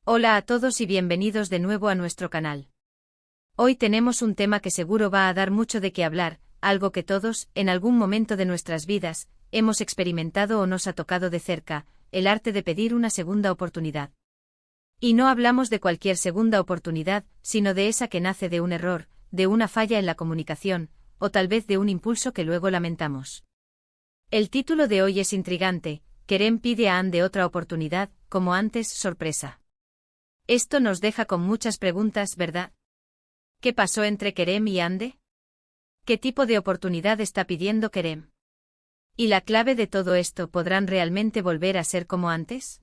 Hola a todos y bienvenidos de nuevo a nuestro canal. Hoy tenemos un tema que seguro va a dar mucho de qué hablar, algo que todos, en algún momento de nuestras vidas, hemos experimentado o nos ha tocado de cerca, el arte de pedir una segunda oportunidad. Y no hablamos de cualquier segunda oportunidad, sino de esa que nace de un error, de una falla en la comunicación, o tal vez de un impulso que luego lamentamos. El título de hoy es intrigante: Kerem pide a Ande otra oportunidad, como antes, sorpresa. Esto nos deja con muchas preguntas, ¿verdad? ¿Qué pasó entre Kerem y Ande? ¿Qué tipo de oportunidad está pidiendo Kerem? ¿Y la clave de todo esto, podrán realmente volver a ser como antes?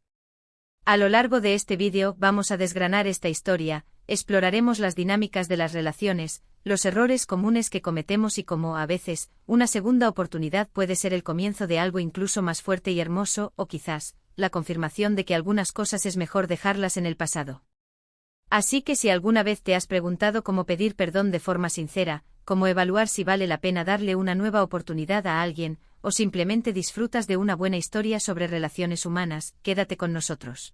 A lo largo de este vídeo vamos a desgranar esta historia, exploraremos las dinámicas de las relaciones, los errores comunes que cometemos y cómo, a veces, una segunda oportunidad puede ser el comienzo de algo incluso más fuerte y hermoso, o quizás, la confirmación de que algunas cosas es mejor dejarlas en el pasado. Así que si alguna vez te has preguntado cómo pedir perdón de forma sincera, cómo evaluar si vale la pena darle una nueva oportunidad a alguien, o simplemente disfrutas de una buena historia sobre relaciones humanas, quédate con nosotros.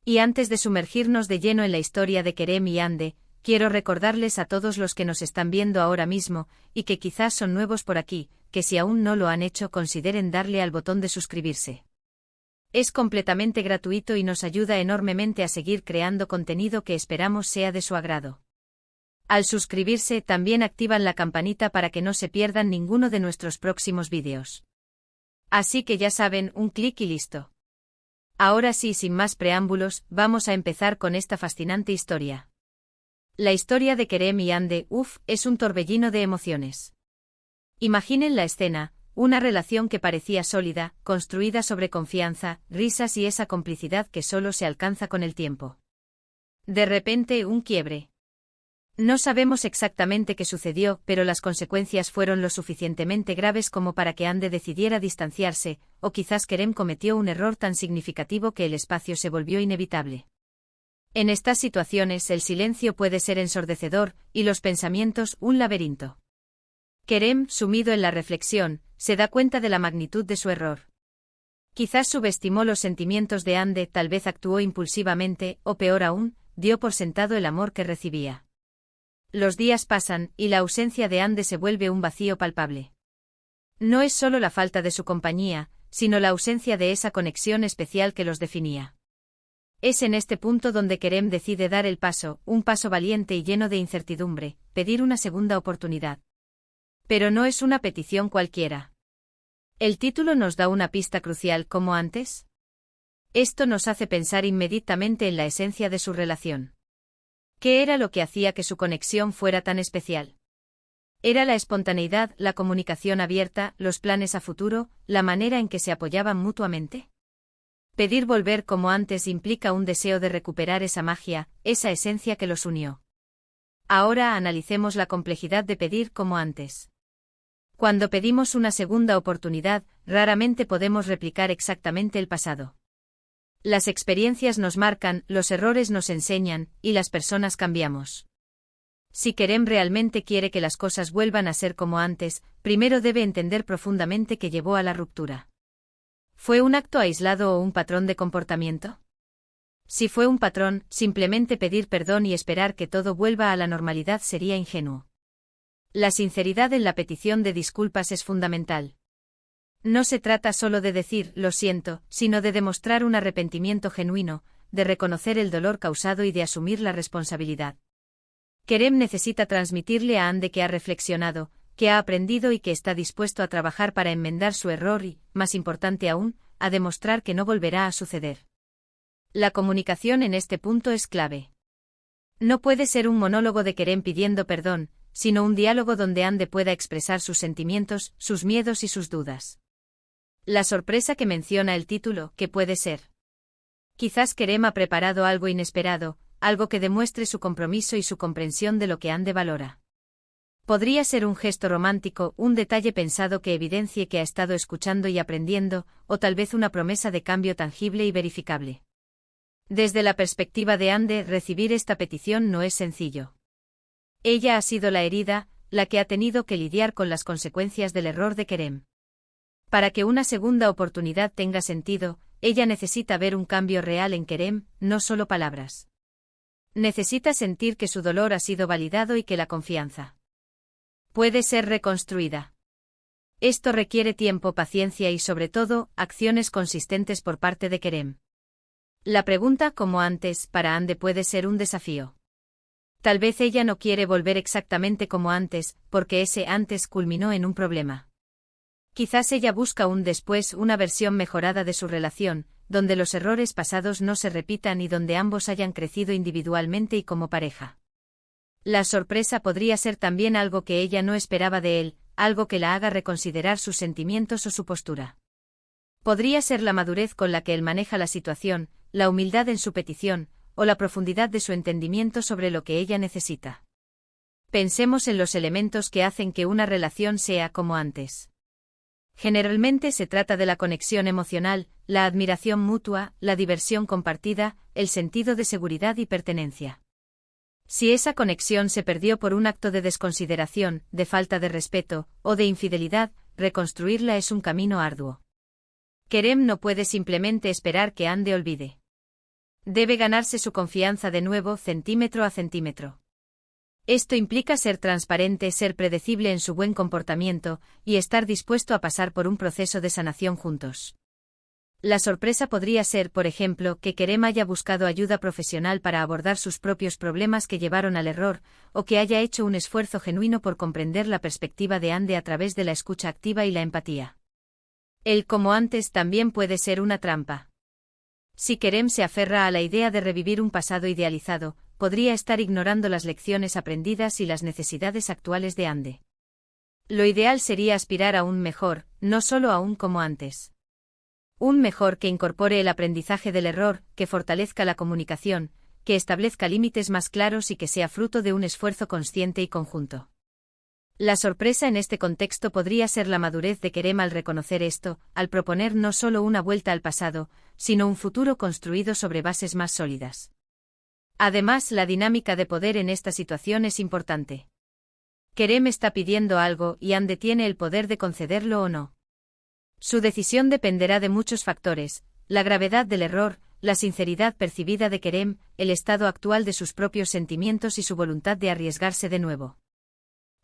Y antes de sumergirnos de lleno en la historia de Kerem y Ande, quiero recordarles a todos los que nos están viendo ahora mismo, y que quizás son nuevos por aquí, que si aún no lo han hecho consideren darle al botón de suscribirse. Es completamente gratuito y nos ayuda enormemente a seguir creando contenido que esperamos sea de su agrado. Al suscribirse también activan la campanita para que no se pierdan ninguno de nuestros próximos vídeos. Así que ya saben, un clic y listo. Ahora sí, sin más preámbulos, vamos a empezar con esta fascinante historia. La historia de Kerem y Ande, es un torbellino de emociones. Imaginen la escena. Una relación que parecía sólida, construida sobre confianza, risas y esa complicidad que solo se alcanza con el tiempo. De repente, un quiebre. No sabemos exactamente qué sucedió, pero las consecuencias fueron lo suficientemente graves como para que Ande decidiera distanciarse, o quizás Kerem cometió un error tan significativo que el espacio se volvió inevitable. En estas situaciones el silencio puede ser ensordecedor, y los pensamientos un laberinto. Kerem, sumido en la reflexión, se da cuenta de la magnitud de su error. Quizás subestimó los sentimientos de Ande, tal vez actuó impulsivamente, o peor aún, dio por sentado el amor que recibía. Los días pasan, y la ausencia de Ande se vuelve un vacío palpable. No es solo la falta de su compañía, sino la ausencia de esa conexión especial que los definía. Es en este punto donde Kerem decide dar el paso, un paso valiente y lleno de incertidumbre, pedir una segunda oportunidad. Pero no es una petición cualquiera. El título nos da una pista crucial, ¿como antes? Esto nos hace pensar inmediatamente en la esencia de su relación. ¿Qué era lo que hacía que su conexión fuera tan especial? Era la espontaneidad, la comunicación abierta, los planes a futuro, la manera en que se apoyaban mutuamente. Pedir volver como antes implica un deseo de recuperar esa magia, esa esencia que los unió. Ahora analicemos la complejidad de pedir como antes. Cuando pedimos una segunda oportunidad, raramente podemos replicar exactamente el pasado. Las experiencias nos marcan, los errores nos enseñan, y las personas cambiamos. Si Kerem realmente quiere que las cosas vuelvan a ser como antes, primero debe entender profundamente qué llevó a la ruptura. ¿Fue un acto aislado o un patrón de comportamiento? Si fue un patrón, simplemente pedir perdón y esperar que todo vuelva a la normalidad sería ingenuo. La sinceridad en la petición de disculpas es fundamental. No se trata solo de decir «lo siento», sino de demostrar un arrepentimiento genuino, de reconocer el dolor causado y de asumir la responsabilidad. Kerem necesita transmitirle a Ande que ha reflexionado, que ha aprendido y que está dispuesto a trabajar para enmendar su error y, más importante aún, a demostrar que no volverá a suceder. La comunicación en este punto es clave. No puede ser un monólogo de Kerem pidiendo perdón, sino un diálogo donde Ande pueda expresar sus sentimientos, sus miedos y sus dudas. La sorpresa que menciona el título, ¿qué puede ser? Quizás Kerem ha preparado algo inesperado, algo que demuestre su compromiso y su comprensión de lo que Ande valora. Podría ser un gesto romántico, un detalle pensado que evidencie que ha estado escuchando y aprendiendo, o tal vez una promesa de cambio tangible y verificable. Desde la perspectiva de Ande, recibir esta petición no es sencillo. Ella ha sido la herida, la que ha tenido que lidiar con las consecuencias del error de Kerem. Para que una segunda oportunidad tenga sentido, ella necesita ver un cambio real en Kerem, no solo palabras. Necesita sentir que su dolor ha sido validado y que la confianza puede ser reconstruida. Esto requiere tiempo, paciencia y, sobre todo, acciones consistentes por parte de Kerem. La pregunta, como antes, para Ande puede ser un desafío. Tal vez ella no quiere volver exactamente como antes, porque ese antes culminó en un problema. Quizás ella busca un después, una versión mejorada de su relación, donde los errores pasados no se repitan y donde ambos hayan crecido individualmente y como pareja. La sorpresa podría ser también algo que ella no esperaba de él, algo que la haga reconsiderar sus sentimientos o su postura. Podría ser la madurez con la que él maneja la situación, la humildad en su petición, o la profundidad de su entendimiento sobre lo que ella necesita. Pensemos en los elementos que hacen que una relación sea como antes. Generalmente se trata de la conexión emocional, la admiración mutua, la diversión compartida, el sentido de seguridad y pertenencia. Si esa conexión se perdió por un acto de desconsideración, de falta de respeto, o de infidelidad, reconstruirla es un camino arduo. Kerem no puede simplemente esperar que Ande olvide. Debe ganarse su confianza de nuevo, centímetro a centímetro. Esto implica ser transparente, ser predecible en su buen comportamiento, y estar dispuesto a pasar por un proceso de sanación juntos. La sorpresa podría ser, por ejemplo, que Kerem haya buscado ayuda profesional para abordar sus propios problemas que llevaron al error, o que haya hecho un esfuerzo genuino por comprender la perspectiva de Ande a través de la escucha activa y la empatía. El como antes también puede ser una trampa. Si Kerem se aferra a la idea de revivir un pasado idealizado, podría estar ignorando las lecciones aprendidas y las necesidades actuales de Ande. Lo ideal sería aspirar a un mejor, no solo a un como antes. Un mejor que incorpore el aprendizaje del error, que fortalezca la comunicación, que establezca límites más claros y que sea fruto de un esfuerzo consciente y conjunto. La sorpresa en este contexto podría ser la madurez de Kerem al reconocer esto, al proponer no solo una vuelta al pasado, sino un futuro construido sobre bases más sólidas. Además, la dinámica de poder en esta situación es importante. Kerem está pidiendo algo y Ande tiene el poder de concederlo o no. Su decisión dependerá de muchos factores: la gravedad del error, la sinceridad percibida de Kerem, el estado actual de sus propios sentimientos y su voluntad de arriesgarse de nuevo.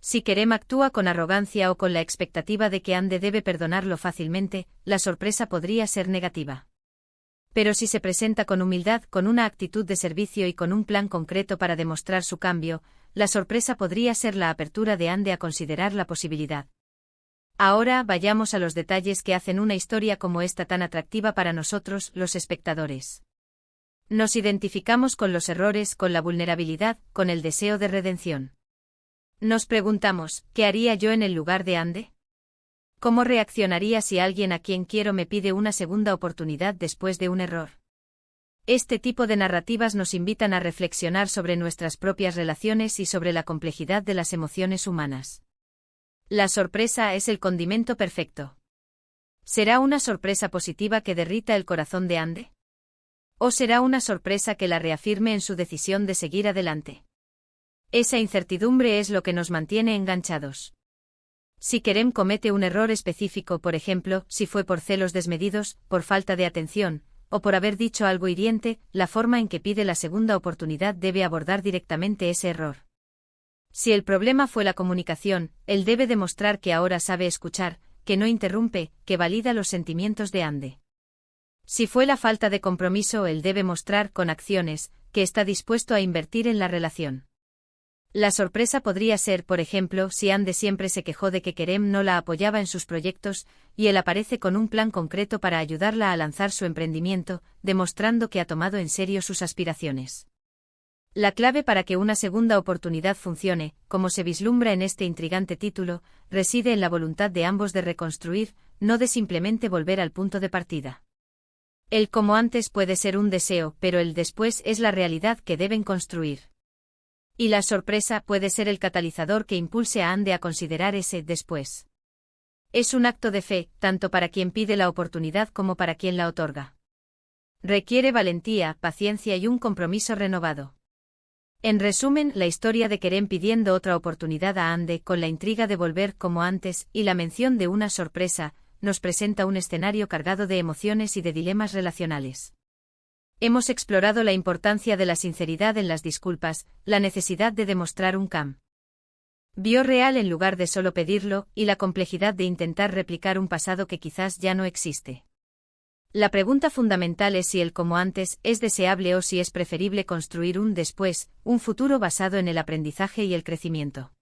Si Kerem actúa con arrogancia o con la expectativa de que Ande debe perdonarlo fácilmente, la sorpresa podría ser negativa. Pero si se presenta con humildad, con una actitud de servicio y con un plan concreto para demostrar su cambio, la sorpresa podría ser la apertura de Ande a considerar la posibilidad. Ahora vayamos a los detalles que hacen una historia como esta tan atractiva para nosotros, los espectadores. Nos identificamos con los errores, con la vulnerabilidad, con el deseo de redención. Nos preguntamos, ¿qué haría yo en el lugar de Ande? ¿Cómo reaccionaría si alguien a quien quiero me pide una segunda oportunidad después de un error? Este tipo de narrativas nos invitan a reflexionar sobre nuestras propias relaciones y sobre la complejidad de las emociones humanas. La sorpresa es el condimento perfecto. ¿Será una sorpresa positiva que derrita el corazón de Ande? ¿O será una sorpresa que la reafirme en su decisión de seguir adelante? Esa incertidumbre es lo que nos mantiene enganchados. Si Kerem comete un error específico, por ejemplo, si fue por celos desmedidos, por falta de atención, o por haber dicho algo hiriente, la forma en que pide la segunda oportunidad debe abordar directamente ese error. Si el problema fue la comunicación, él debe demostrar que ahora sabe escuchar, que no interrumpe, que valida los sentimientos de Ande. Si fue la falta de compromiso, él debe mostrar, con acciones, que está dispuesto a invertir en la relación. La sorpresa podría ser, por ejemplo, si Ande siempre se quejó de que Kerem no la apoyaba en sus proyectos, y él aparece con un plan concreto para ayudarla a lanzar su emprendimiento, demostrando que ha tomado en serio sus aspiraciones. La clave para que una segunda oportunidad funcione, como se vislumbra en este intrigante título, reside en la voluntad de ambos de reconstruir, no de simplemente volver al punto de partida. El como antes puede ser un deseo, pero el después es la realidad que deben construir. Y la sorpresa puede ser el catalizador que impulse a Ande a considerar ese después. Es un acto de fe, tanto para quien pide la oportunidad como para quien la otorga. Requiere valentía, paciencia y un compromiso renovado. En resumen, la historia de Kerem pidiendo otra oportunidad a Ande, con la intriga de volver como antes, y la mención de una sorpresa, nos presenta un escenario cargado de emociones y de dilemas relacionales. Hemos explorado la importancia de la sinceridad en las disculpas, la necesidad de demostrar un cambio real en lugar de solo pedirlo, y la complejidad de intentar replicar un pasado que quizás ya no existe. La pregunta fundamental es si el como antes es deseable o si es preferible construir un después, un futuro basado en el aprendizaje y el crecimiento.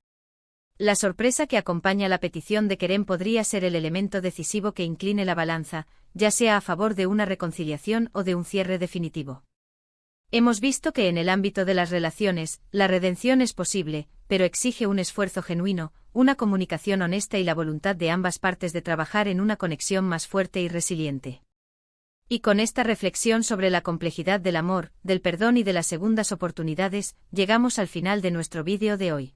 La sorpresa que acompaña la petición de Kerem podría ser el elemento decisivo que incline la balanza, ya sea a favor de una reconciliación o de un cierre definitivo. Hemos visto que en el ámbito de las relaciones, la redención es posible, pero exige un esfuerzo genuino, una comunicación honesta y la voluntad de ambas partes de trabajar en una conexión más fuerte y resiliente. Y con esta reflexión sobre la complejidad del amor, del perdón y de las segundas oportunidades, llegamos al final de nuestro vídeo de hoy.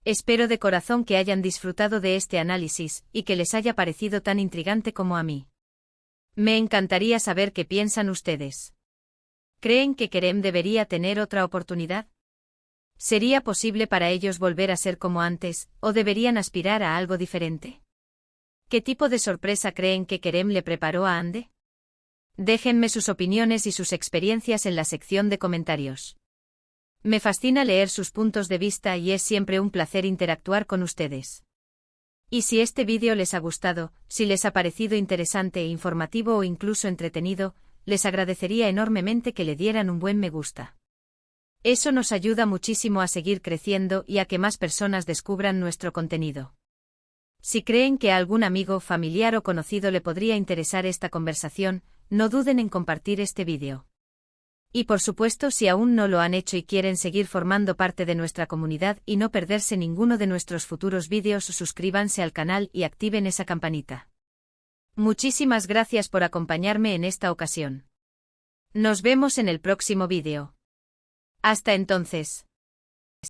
Espero de corazón que hayan disfrutado de este análisis, y que les haya parecido tan intrigante como a mí. Me encantaría saber qué piensan ustedes. ¿Creen que Kerem debería tener otra oportunidad? ¿Sería posible para ellos volver a ser como antes, o deberían aspirar a algo diferente? ¿Qué tipo de sorpresa creen que Kerem le preparó a Hande? Déjenme sus opiniones y sus experiencias en la sección de comentarios. Me fascina leer sus puntos de vista y es siempre un placer interactuar con ustedes. Y si este vídeo les ha gustado, si les ha parecido interesante, informativo o incluso entretenido, les agradecería enormemente que le dieran un buen me gusta. Eso nos ayuda muchísimo a seguir creciendo y a que más personas descubran nuestro contenido. Si creen que a algún amigo, familiar o conocido le podría interesar esta conversación, no duden en compartir este vídeo. Y por supuesto, si aún no lo han hecho y quieren seguir formando parte de nuestra comunidad y no perderse ninguno de nuestros futuros vídeos, suscríbanse al canal y activen esa campanita. Muchísimas gracias por acompañarme en esta ocasión. Nos vemos en el próximo vídeo. Hasta entonces.